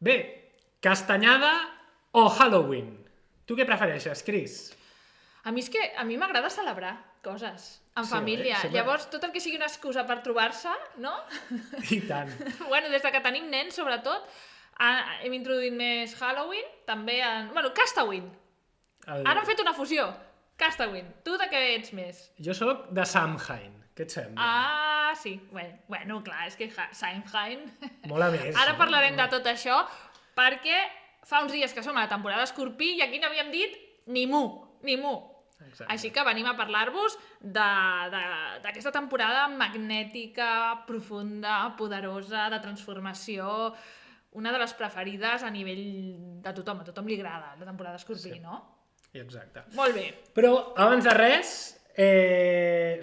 Bé, castanyada o Halloween? Tu què prefereixes, Cris? A mi és que a mi m'agrada celebrar coses en Sí, família. sempre. Llavors, tot el que sigui una excusa per trobar-se, no? I tant. Bueno, des de que tenim nens, sobretot, hem introduït més Halloween, també en... Bueno, Castawin. Ara han fet una fusió. Castawin. Tu de què ets més? Jo sóc de Samhain. Què et sembla? Ah, sí. Bueno, clar, és que Samhain... Mola més. Ara no? parlarem de tot això, perquè fa uns dies que som a la temporada Escorpí i aquí n'havíem dit ni mu, ni mu. Exacte. Així que venim a parlar-vos d'aquesta temporada magnètica, profunda, poderosa, de transformació, una de les preferides a nivell de tothom. A tothom li agrada la temporada Escorpí, Sí. no? Exacte. Molt bé. Però, abans de res,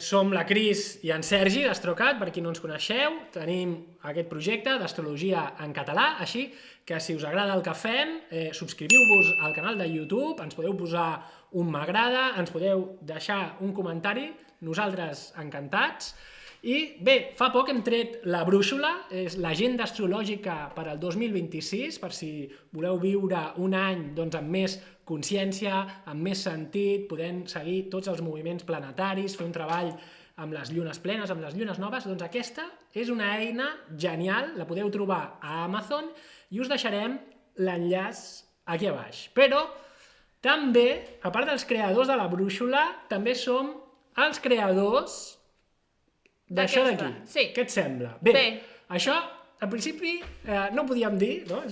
som la Cris i en Sergi d'Astrocat, per qui no ens coneixeu. Tenim aquest projecte d'astrologia en català, així que si us agrada el que fem, subscriviu-vos al canal de YouTube, ens podeu posar un m'agrada, ens podeu deixar un comentari, nosaltres encantats. I bé, fa poc hem tret la brúixola, és l'agenda astrològica per al 2026, per si voleu viure un any doncs, amb més consciència, amb més sentit, podent seguir tots els moviments planetaris, fer un treball amb les llunes plenes, amb les llunes noves, doncs aquesta és una eina genial, la podeu trobar a Amazon i us deixarem l'enllaç aquí a baix. Però també, a part dels creadors de la brúixola, també som els creadors d'això d'aquí. Sí. Què et sembla? Bé. Això al principi no ho podíem dir, no?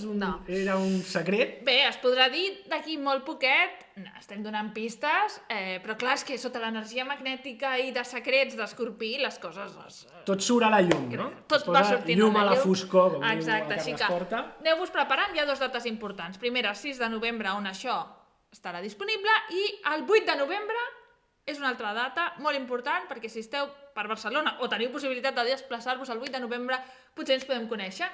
Era un secret. Bé, es podrà dir d'aquí molt poquet, estem donant pistes, però clar, és que sota l'energia magnètica i de secrets d'Escorpí les coses... Tot surt a la llum, no? Tot va sortint llum a la foscor, com exacte, diu així el que Carles Porta. aneu-vos preparant, hi ha dues dates importants. Primera, 6 de novembre, on això estarà disponible, i el 8 de novembre és una altra data molt important, perquè si esteu per Barcelona o teniu possibilitat de desplaçar-vos el 8 de novembre, potser ens podem conèixer.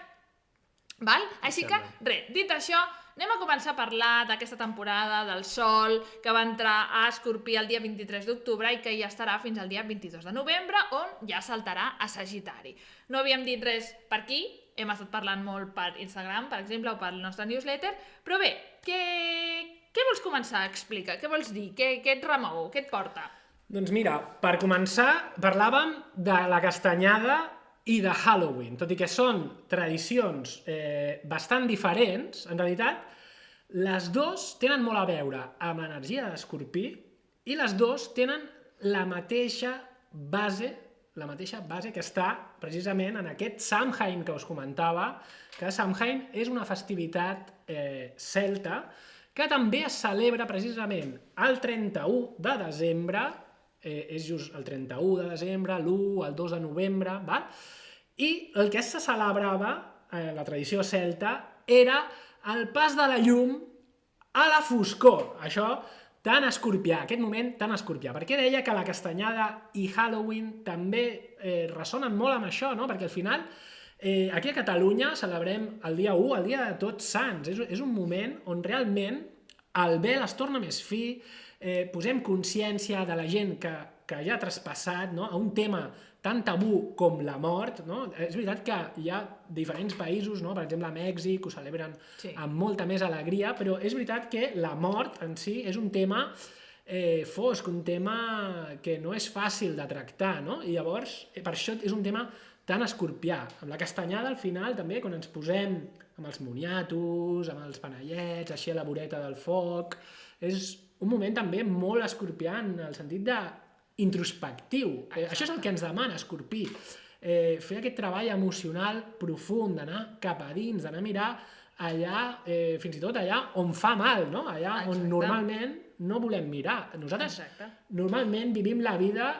Val? Així que, res, dit això, anem a començar a parlar d'aquesta temporada, del Sol, que va entrar a Escorpí el dia 23 d'octubre i que ja estarà fins al dia 22 de novembre, on ja saltarà a Sagitari. No havíem dit res per aquí, hem estat parlant molt per Instagram, per exemple, o pel nostre newsletter, però bé, què vols començar a explicar? Què vols dir? Què et remou? Què et porta? Doncs mira, per començar, parlàvem de la castanyada i de Halloween. Tot i que són tradicions bastant diferents, en realitat, les dues tenen molt a veure amb l'energia d'Escorpí i les dues tenen la mateixa base que està precisament en aquest Samhain que us comentava, que Samhain és una festivitat celta que també es celebra precisament el 31 de desembre, és just el 31 de desembre, l'1, el 2 de novembre, val? I el que se celebrava, la tradició celta, era el pas de la llum a la foscor. Això tan escorpià, aquest moment tan escorpià. Per què deia que la castanyada i Halloween també ressonen molt amb això, no? Perquè al final, aquí a Catalunya celebrem el dia 1, el dia de Tots Sants. És un moment on realment el vel es torna més fi, posem consciència de la gent que ja ha traspassat, no? A un tema tan tabú com la mort, no? És veritat que hi ha diferents països, no? Per exemple a Mèxic ho celebren amb molta més alegria, però és veritat que la mort en si és un tema fosc, un tema que no és fàcil de tractar, no? I llavors per això és un tema tan escorpià. Amb la castanyada al final també, quan ens posem amb els moniatos, amb els panellets, així a la voreta del foc, és un moment també molt escorpià en el sentit d'introspectiu. Això és el que ens demana Escorpí. Fer aquest treball emocional profund, d'anar cap a dins, d'anar a mirar allà, fins i tot allà on fa mal, no? Allà on normalment no volem mirar. Nosaltres normalment vivim la vida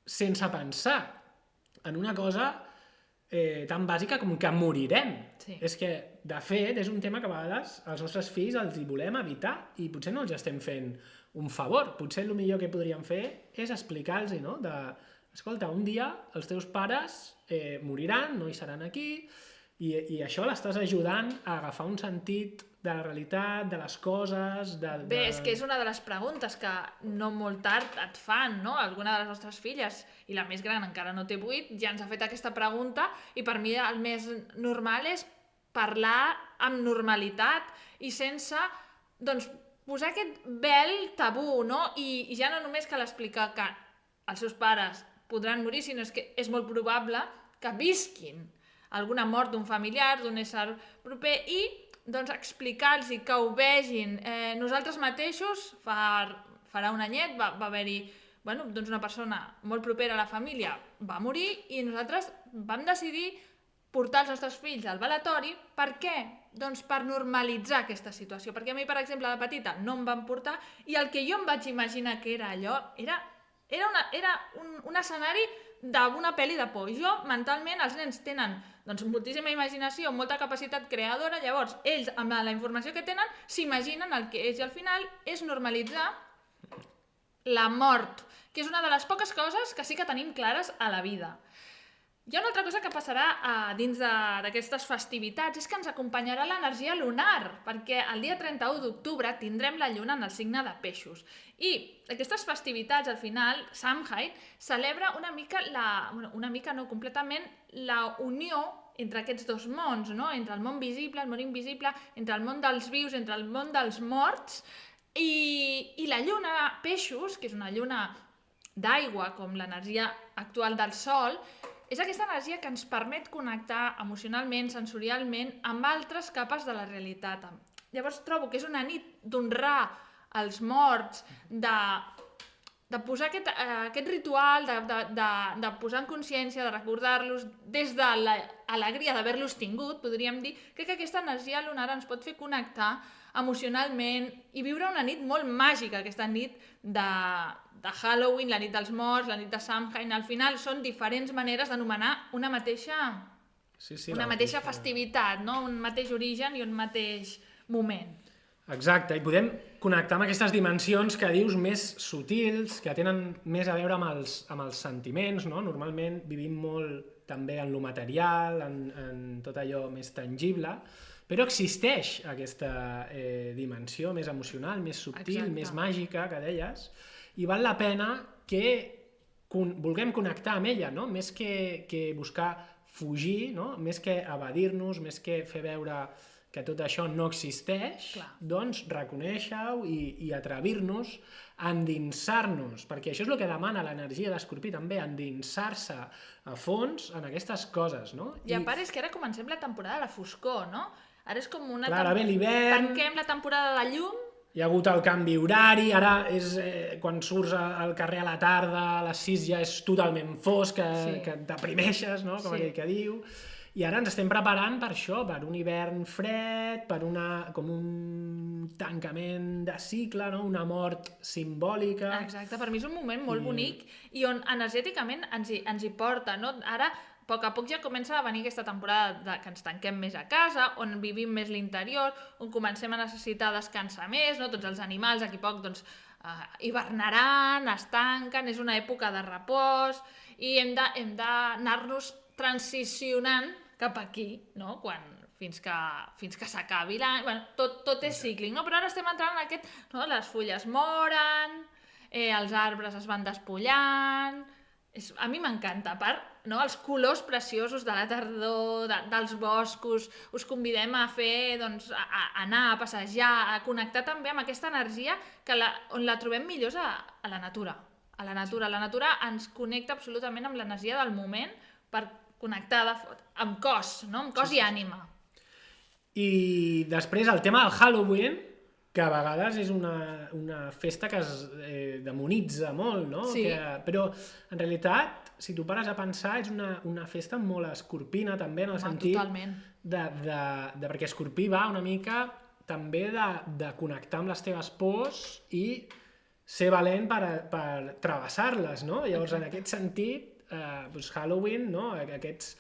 sense pensar en una cosa tan bàsica com que morirem. És que, de fet, és un tema que a vegades als nostres fills els hi volem evitar i potser no els estem fent un favor. Potser el millor que podríem fer és explicar-los, no? Escolta, un dia els teus pares moriran, no hi seran aquí, i això l'estàs ajudant a agafar un sentit de la realitat, de les coses... Bé, és que és una de les preguntes que no molt tard et fan, no? Alguna de les nostres filles, i la més gran encara no té 8, ja ens ha fet aquesta pregunta, i per mi el més normal és parlar amb normalitat i sense doncs, posar aquest vel tabú, no? I ja no només cal explicar que els seus pares podran morir, sinó que és molt probable que visquin alguna mort d'un familiar, d'un ésser proper, i doncs, explicar-los que ho vegin. Nosaltres mateixos, farà un anyet, va haver-hi doncs una persona molt propera a la família va morir i nosaltres vam decidir portar els nostres fills al velatori. Per què? Doncs per normalitzar aquesta situació. Perquè a mi, per exemple, de petita no em van portar i el que jo em vaig imaginar que era allò era un escenari d'una pel·li de por. Jo, mentalment, els nens tenen doncs, moltíssima imaginació, molta capacitat creadora, llavors ells, amb la informació que tenen, s'imaginen el que és, i al final és normalitzar la mort, que és una de les poques coses que sí que tenim clares a la vida. Hi ha una altra cosa que passarà dins d'aquestes festivitats, és que ens acompanyarà l'energia lunar, perquè el dia 31 d'octubre tindrem la lluna en el signe de peixos. I aquestes festivitats, al final, Samhain, celebra una mica, completament, la unió entre aquests dos mons, no? Entre el món visible, el món invisible, entre el món dels vius, entre el món dels morts, i la lluna peixos, que és una lluna d'aigua, com l'energia actual del sol, és aquesta energia que ens permet connectar emocionalment, sensorialment, amb altres capes de la realitat. Llavors trobo que és una nit d'honrar els morts, de posar aquest ritual, de posar en consciència, de recordar-los des de l'alegria d'haver-los tingut, podríem dir. Crec que aquesta energia lunar ens pot fer connectar emocionalment i viure una nit molt màgica, aquesta nit de Halloween, la nit dels morts, la nit de Samhain. Al final són diferents maneres d'anomenar una mateixa festivitat, no? Un mateix origen i un mateix moment. Exacte, i podem connectar amb aquestes dimensions que dius més sutils, que tenen més a veure amb els sentiments, no? Normalment vivim molt també en lo material, en tot allò més tangible, però existeix aquesta dimensió més emocional, més subtil, exacte, més màgica, que deies, i val la pena que vulguem connectar amb ella, no? Més que buscar fugir, no? Més que evadir-nos, més que fer veure que tot això no existeix, clar, doncs reconèixer-ho i atrevir-nos a endinsar-nos, perquè això és el que demana l'energia d'Escorpí també, endinsar-se a fons en aquestes coses, no? I a part és que ara comencem la temporada de la foscor, no? Ara és com una... Clar, ara ve l'hivern... Tanquem la temporada de llum... Hi ha hagut el canvi horari, ara és quan surts al carrer a la tarda, a les 6 ja és totalment fosc, que et deprimeixes, no? Com aquell que diu. I ara ens estem preparant per això, per un hivern fred, per com un tancament de cicle, no? Una mort simbòlica. Exacte, per mi és un moment molt bonic i on energèticament ens hi porta, no? Ara, a poc a poc ja comença a venir aquesta temporada que ens tanquem més a casa, on vivim més l'interior, on comencem a necessitar descansar més, no? Tots els animals aquí poc doncs, hivernaran, es tanquen, és una època de repòs i hem d'anar-nos transicionant cap aquí, no? Fins que s'acabi l'any. Bueno, tot és cíclic, no? Però ara estem entrant en aquest... No? Les fulles moren, els arbres es van despullant... A mi m'encanta, a part, no? Els colors preciosos de la tardor, dels boscos, us convidem a fer, doncs, a anar, a passejar, a connectar també amb aquesta energia on la trobem millor a la natura. La natura ens connecta absolutament amb l'energia del moment per connectar amb cos, no? Amb cos i ànima. I després el tema del Halloween, que a vegades és una festa que es demonitza molt, no? Sí. Però en realitat, si tu pares a pensar, és una festa molt escorpina també, en el sentit totalment. Perquè Escorpí va una mica també de connectar amb les teves pors i ser valent per travessar-les, no? Llavors, en aquest sentit, Halloween, no? Aquests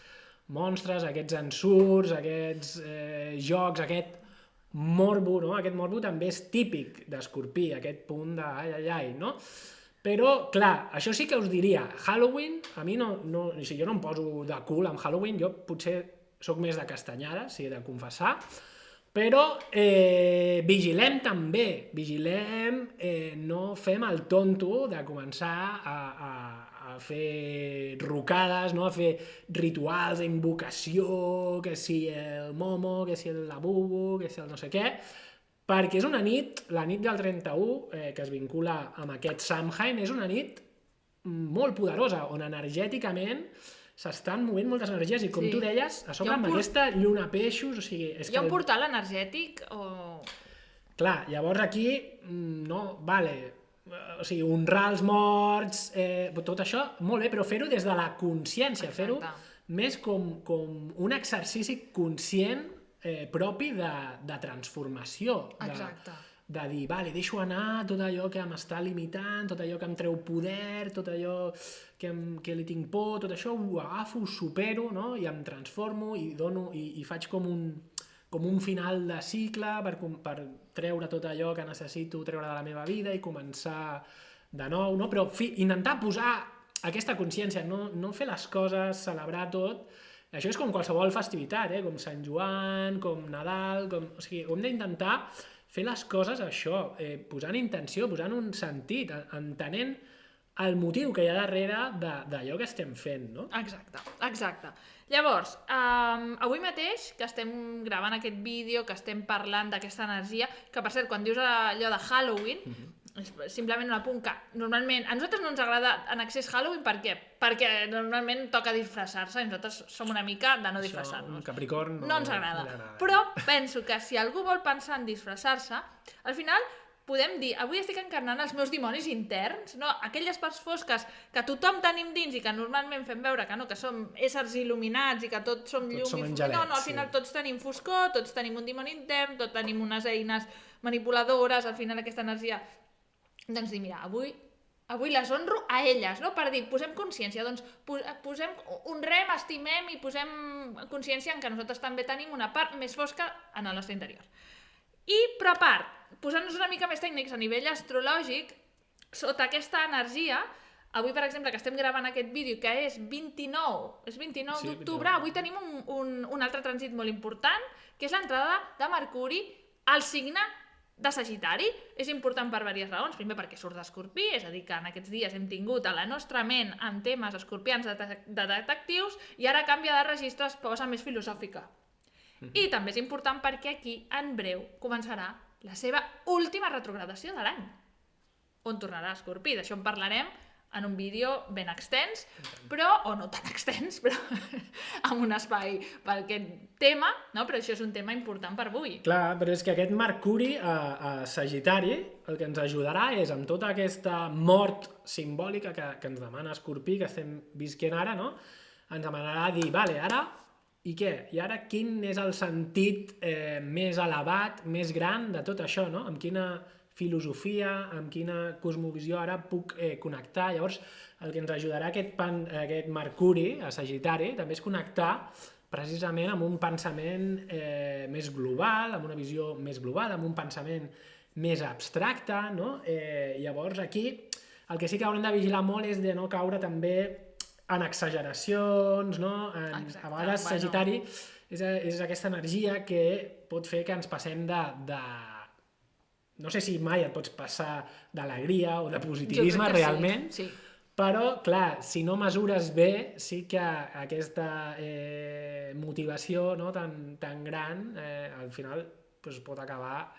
monstres, aquests ensurts, aquests jocs, aquest morbo, no? Aquest morbo també és típic d'Escorpí, aquest punt de ai, no? Però, clar, això sí que us diria, Halloween, a mi jo no em poso de cul amb Halloween, jo potser sóc més de castanyada, si he de confessar, però vigilem també, no fem el tonto de començar a fer rocades, no? A fer rituals d'invocació, que si el Momo, que si el Labubu, que si el no sé què, perquè és una nit, la nit del 31, que es vincula amb aquest Samhain, és una nit molt poderosa, on energèticament s'estan movent moltes energies i com tu deies, a sobre amb aquesta lluna peixos, o sigui... Hi ha un portal energètic o... Clar, llavors aquí, no, vale, o sigui, honrar els morts, tot això, molt bé, però fer-ho des de la consciència, fer-ho més com un exercici conscient propi de transformació. Exacte. De dir, vale, deixo anar tot allò que m'està limitant, tot allò que em treu poder, tot allò que li tinc por, tot això ho agafo, ho supero, no? I em transformo i dono i faig com un final de cicle per treure tot allò que necessito treure de la meva vida i començar de nou, no? Però intentar posar aquesta consciència, no fer les coses, celebrar tot. Això és com qualsevol festivitat, com Sant Joan, com Nadal, o sigui, hem d'intentar fer les coses això, posant intenció, posant un sentit, entenent el motiu que hi ha darrere d'allò que estem fent, no? Exacte. Llavors, avui mateix que estem gravant aquest vídeo, que estem parlant d'aquesta energia, que per cert, quan dius allò de Halloween, és simplement un apunt que normalment a nosaltres no ens agrada en excés Halloween, per què? Perquè normalment toca disfressar-se i nosaltres som una mica de no disfressar-nos. Un Capricorn no ens agrada. Però penso que si algú vol pensar en disfressar-se, al final podem dir, avui estic encarnant els meus dimonis interns, no? Aquelles parts fosques que tothom tenim dins i que normalment fem veure que som éssers il·luminats i que tots som llum i foscor. No, al final tots tenim foscor, tots tenim un dimoni intern, tots tenim unes eines manipuladores, al final aquesta energia... Doncs dir, mira, avui les honro a elles, no? Per dir, posem consciència, doncs posem, honrem, estimem i posem consciència en que nosaltres també tenim una part més fosca en el nostre interior. Però a part, posant-nos una mica més tècnics a nivell astrològic, sota aquesta energia, avui, per exemple, que estem gravant aquest vídeo, que és 29 d'octubre, avui tenim un altre trànsit molt important, que és l'entrada de Mercuri al signe de Sagitari. És important per diverses raons. Primer, perquè surt d'Escorpí, és a dir, que en aquests dies hem tingut a la nostra ment en temes escorpians de detectius i ara canvia de registre, es posa més filosòfica. I també és important perquè aquí, en breu, començarà la seva última retrogradació de l'any, on tornarà a Escorpí. D'això en parlarem en un vídeo ben extens, o no tan extens, però amb un espai per aquest tema, no? Però això és un tema important per avui. Clar, però és que aquest Mercuri a Sagitari el que ens ajudarà és, amb tota aquesta mort simbòlica que ens demana Escorpí, que estem visquent ara, no? Ens demanarà dir, vale, ara, i què? I ara quin és el sentit més elevat, més gran de tot això, no? Amb quina filosofia, amb quina cosmovisió ara puc connectar. Llavors, el que ens ajudarà aquest Mercuri a Sagitari també és connectar precisament amb un pensament més global, amb una visió més global, amb un pensament més abstracte, no? Llavors, aquí el que sí que haurem de vigilar molt és de no caure també en exageracions, no? A vegades Sagitari és aquesta energia que pot fer que ens passem de no sé si mai et pots passar d'alegria o de positivisme realment, sí. Però, clar, si no mesures bé, sí que aquesta motivació tan gran, al final pot acabar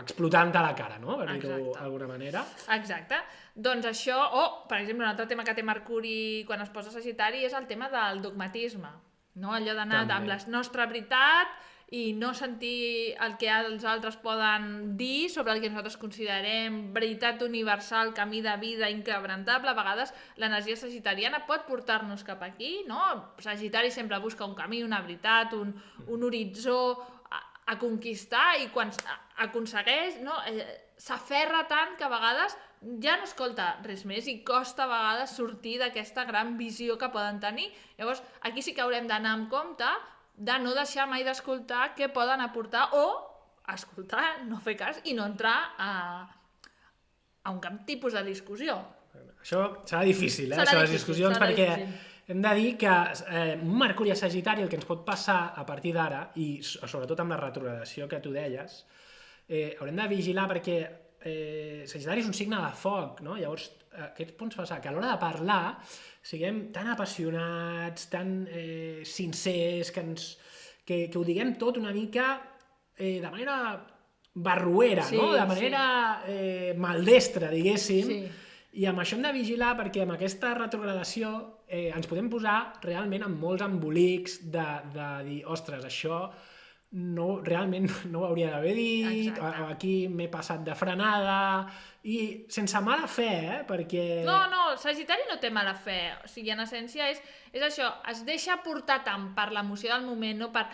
explotant a la cara, no? Per dir-ho d'alguna manera. Exacte. Doncs això, per exemple, un altre tema que té Mercuri quan es posa Sagitari és el tema del dogmatisme, no? Allò d'anar amb la nostra veritat i no sentir el que els altres poden dir sobre el que nosaltres considerem veritat universal, camí de vida inquebrantable. A vegades l'energia sagitariana pot portar-nos cap aquí, no? Sagitari sempre busca un camí, una veritat, un horitzó a conquistar, i quan aconsegueix, no? S'aferra tant que a vegades ja no escolta res més i costa a vegades sortir d'aquesta gran visió que poden tenir. Llavors, aquí sí que haurem d'anar amb compte de no deixar mai d'escoltar què poden aportar, o escoltar, no fer cas i no entrar a un cap tipus de discussió. Això serà difícil, això, les discussions, perquè hem de dir que un Mercuri a Sagitari el que ens pot passar a partir d'ara, i sobretot amb la retrogradació que tu deies, haurem de vigilar perquè Sagitari és un signe de foc, no? Llavors, què et pot passar? Que a l'hora de parlar siguem tan apassionats, tan sincers, que ho diguem tot una mica de manera barruera, Sí, no? De manera maldestra, diguéssim. Sí. I amb això hem de vigilar perquè amb aquesta retrogradació ens podem posar realment amb molts embolics de dir, ostres, això realment no ho hauria d'haver dit, Exacte. aquí m'he passat de frenada, i sense mala fe, perquè... No, Sagitari no té mala fe, o sigui, en essència és això, es deixa portar tant per l'emoció del moment, no per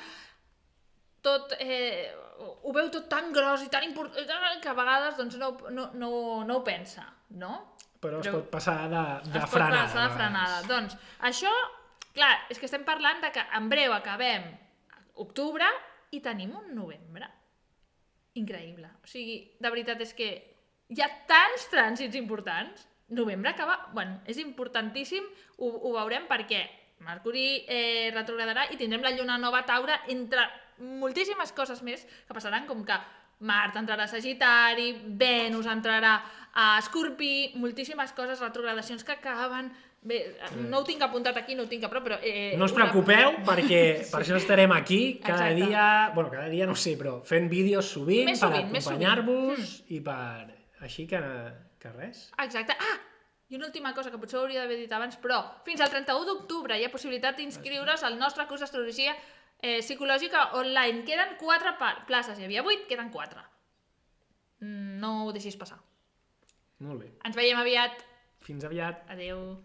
tot, ho veu tot tan gros i tan important que a vegades doncs, no ho pensa, no? Però es pot passar de Es frenada. pot passar de frenada. Doncs això, clar, és que estem parlant de que en breu acabem octubre i tenim un novembre. Increïble. O sigui, de veritat és que hi ha tants trànsits importants. Novembre acaba... Bueno, és importantíssim, ho veurem perquè Mercuri retrogradarà i tindrem la lluna nova a Taure, entre moltíssimes coses més que passaran, com que Mart entrarà a Sagitari, Venus entrarà a Escorpí, moltíssimes coses, retrogradacions que acaben... Bé, no ho tinc apuntat aquí, no ho tinc a prop, però... No us preocupeu, perquè per això estarem aquí cada Exacte. dia, bueno, cada dia no sé, però fent vídeos sovint, Més per sovint, més acompanyar-vos i per... Així que res. Exacte. Ah! I una última cosa que potser ho hauria d'haver dit abans, però fins al 31 d'octubre hi ha possibilitat d'inscriure's al nostre curs d'astrologia psicològica online. Queden 4 places, hi havia 8, queden 4. No ho deixis passar. Molt bé. Ens veiem aviat. Fins aviat. Adeu.